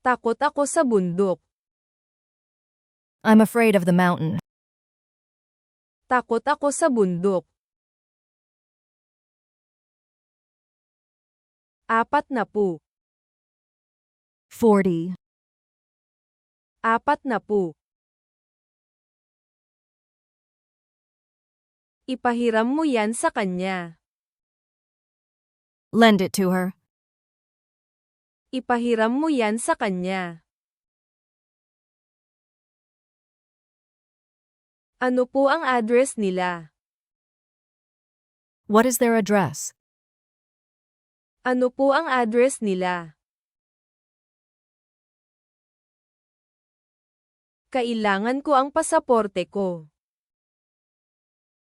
Takot ako sa bundok. I'm afraid of the mountain. Takot ako sa bundok. 40. 40. 40. Ipahiram mo yan sa kanya. Lend it to her. Ipahiram mo yan sa kanya. Ano po ang address nila? What is their address? Ano po ang address nila? Kailangan ko ang pasaporte ko.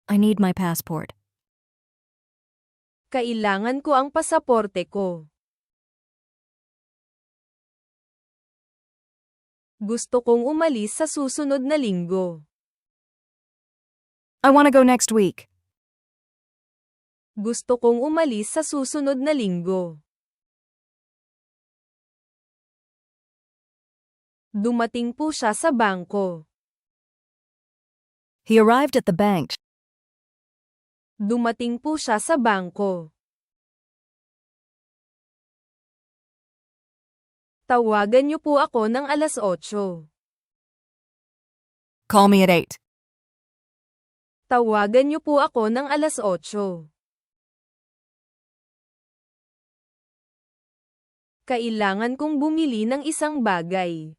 I need my passport. Kailangan ko ang pasaporte ko. Gusto kong umalis sa susunod na linggo. I want to go next week. Gusto kong umalis sa susunod na linggo. Dumating po siya sa bangko. He arrived at the bank. Dumating po siya sa bangko. Tawagan niyo po ako ng 8:00. Call me at 8. Tawagan niyo po ako ng 8:00. Kailangan kong bumili ng isang bagay.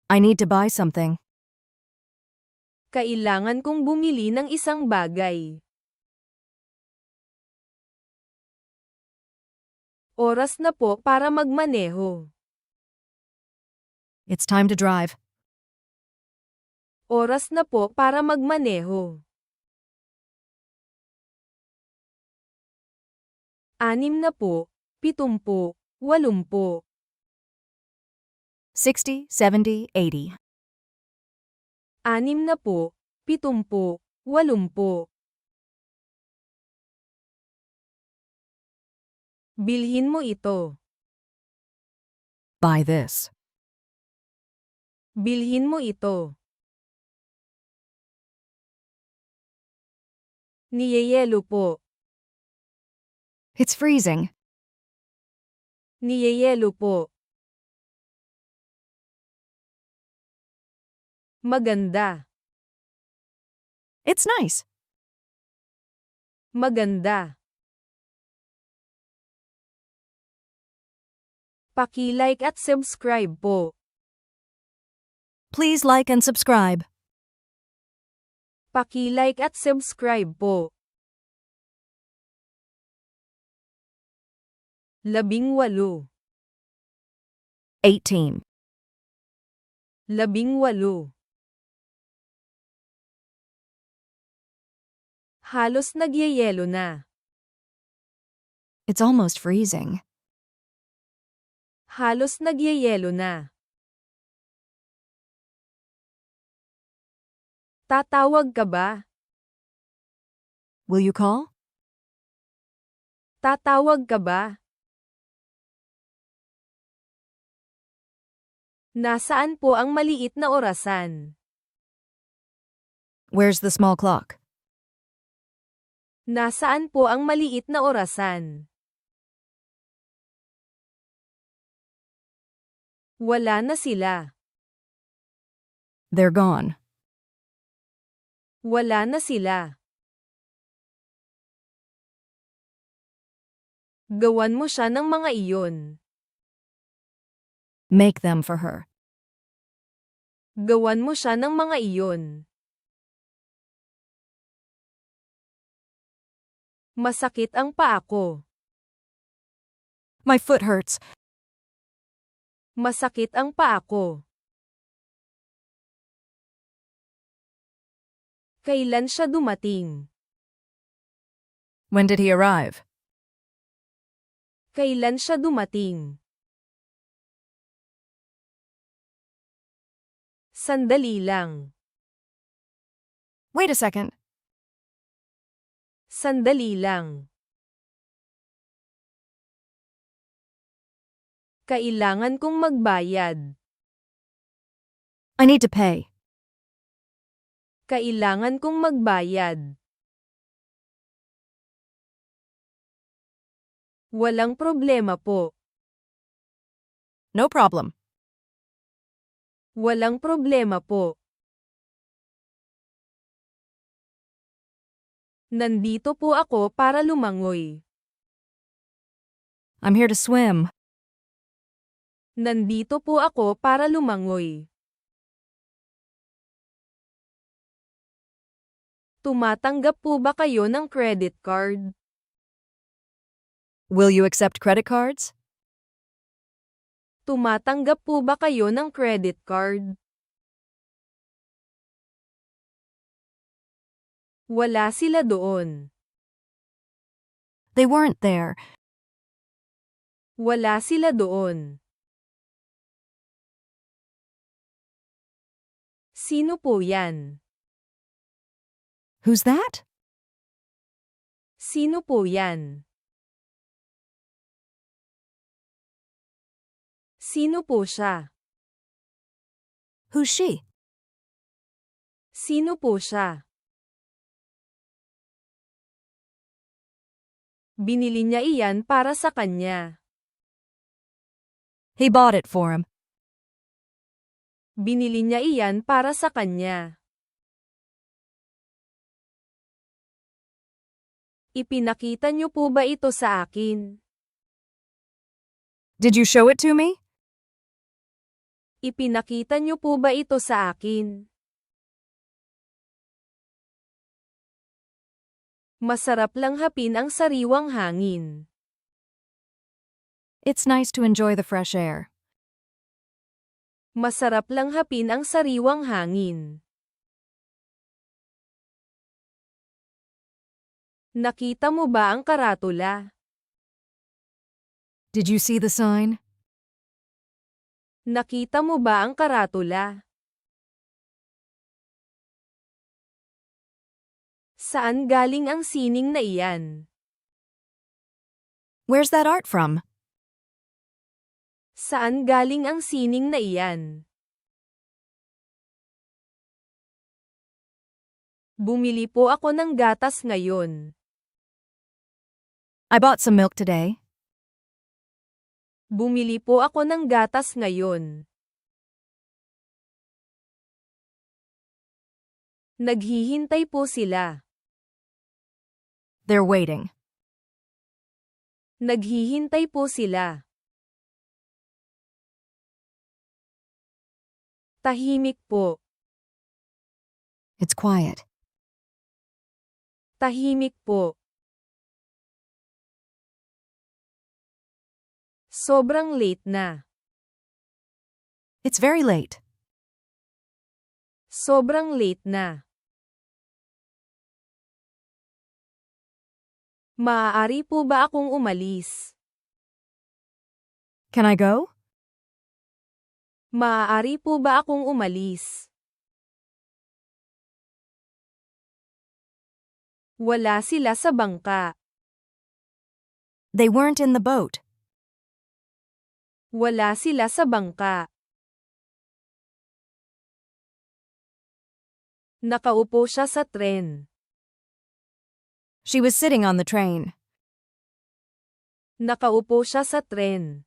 I need to buy something. Kailangan kong bumili ng isang bagay. Oras na po para magmaneho. It's time to drive. Oras na po para magmaneho. 6 na po, 70, 80. 60, 70, 80. 6 na po, 70, 80. Bilhin mo ito. Buy this. Bilhin mo ito. Niyeyelo po. It's freezing. Niyeyelo po. Maganda. It's nice. Maganda. Paki-like at subscribe po. Please like and subscribe. Paki-like at subscribe po. 18. 18. 18. Halos nagyayelo na. It's almost freezing. Halos nagyayelo na. Tatawag ka ba? Will you call? Tatawag ka ba? Nasaan po ang maliit na orasan? Where's the small clock? Nasaan po ang maliit na orasan? Wala na sila. They're gone. Wala na sila. Gawan mo siya ng mga iyon. Make them for her. Gawan mo siya ng mga iyon. Masakit ang paa ko. My foot hurts. Masakit ang paa ko. Kailan siya dumating? When did he arrive? Kailan siya dumating? Sandali lang. Wait a second. Sandali lang. Kailangan kong magbayad. I need to pay. Kailangan kong magbayad. Walang problema po. No problem. Walang problema po. Nandito po ako para lumangoy. I'm here to swim. Nandito po ako para lumangoy. Tumatanggap po ba kayo ng credit card? Will you accept credit cards? Tumatanggap po ba kayo ng credit card? Wala sila doon. They weren't there. Wala sila doon. Sino po yan? Who's that? Sino po yan? Sino po siya? Who's she? Sino po siya? Binili niya iyan para sa kanya. He bought it for him. Binili niya iyan para sa kanya. Ipinakita niyo po ba ito sa akin? Did you show it to me? Ipinakita niyo po ba ito sa akin? Masarap lang hapin ang sariwang hangin. It's nice to enjoy the fresh air. Masarap lang hapin ang sariwang hangin. Nakita mo ba ang karatula? Did you see the sign? Nakita mo ba ang karatula? Saan galing ang sining na iyan? Where's that art from? Saan galing ang sining na iyan? Bumili po ako ng gatas ngayon. I bought some milk today. Bumili po ako ng gatas ngayon. Naghihintay po sila. They're waiting. Naghihintay po sila. Tahimik po. It's quiet. Tahimik po. Sobrang late na. It's very late. Sobrang late na. Maaari po ba akong umalis? Can I go? Maaari po ba akong umalis? Wala sila sa bangka. They weren't in the boat. Wala sila sa bangka. Nakaupo siya sa tren. She was sitting on the train. Nakaupo siya sa tren.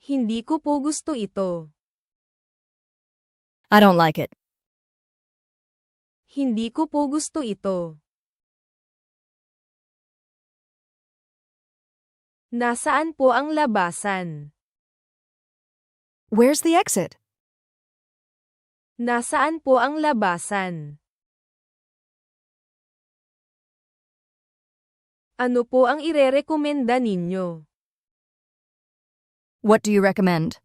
Hindi ko po gusto ito. I don't like it. Hindi ko po gusto ito. Nasaan po ang labasan? Where's the exit? Nasaan po ang labasan? Ano po ang irerekomenda ninyo? What do you recommend?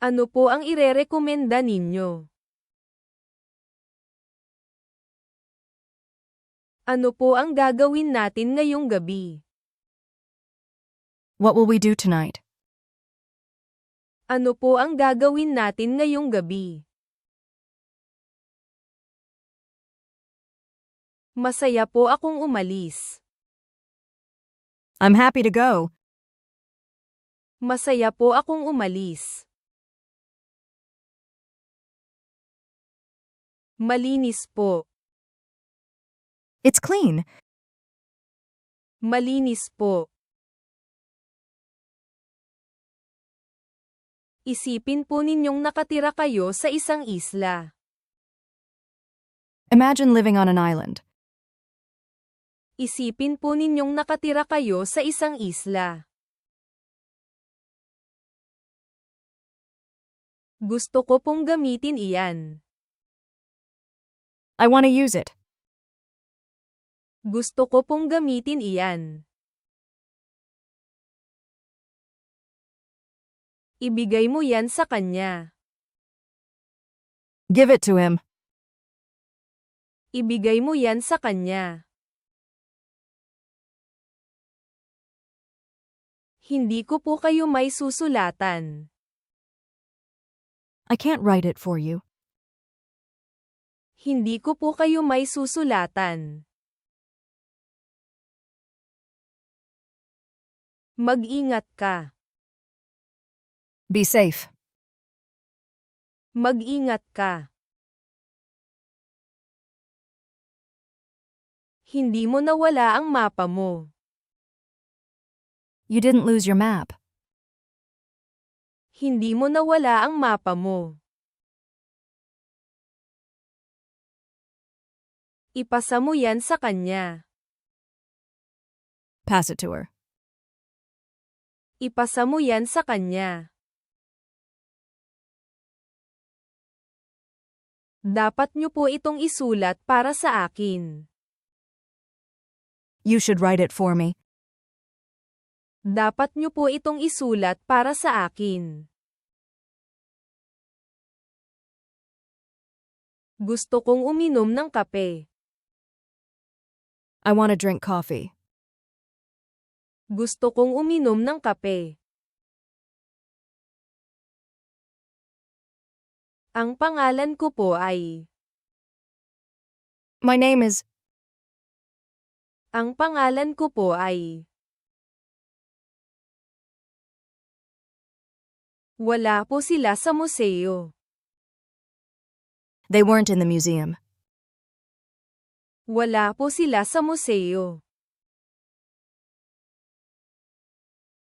Ano po ang irerekomenda ninyo? Ano po ang gagawin natin ngayong gabi? What will we do tonight? Ano po ang gagawin natin ngayong gabi? Masaya po akong umalis. I'm happy to go. Masaya po akong umalis. Malinis po. It's clean. Malinis po. Isipin po ninyong nakatira kayo sa isang isla. Imagine living on an island. Isipin po ninyong nakatira kayo sa isang isla. Gusto ko pong gamitin iyan. I want to use it. Gusto ko pong gamitin iyan. Ibigay mo yan sa kanya. Give it to him. Ibigay mo yan sa kanya. Hindi ko po kayo may susulatan. I can't write it for you. Hindi ko po kayo may susulatan. Mag-ingat ka. Be safe. Mag-ingat ka. Hindi mo nawala ang mapa mo. You didn't lose your map. Hindi mo nawala ang mapa mo. Ipasa mo yan sa kanya. Pass it to her. Ipasa mo yan sa kanya. Dapat niyo po itong isulat para sa akin. You should write it for me. Dapat niyo po itong isulat para sa akin. Gusto kong uminom ng kape. I want to drink coffee. Gusto kong uminom ng kape. Ang pangalan ko po ay. My name is. Ang pangalan ko po ay. Wala po sila sa museo. They weren't in the museum. Wala po sila sa museo.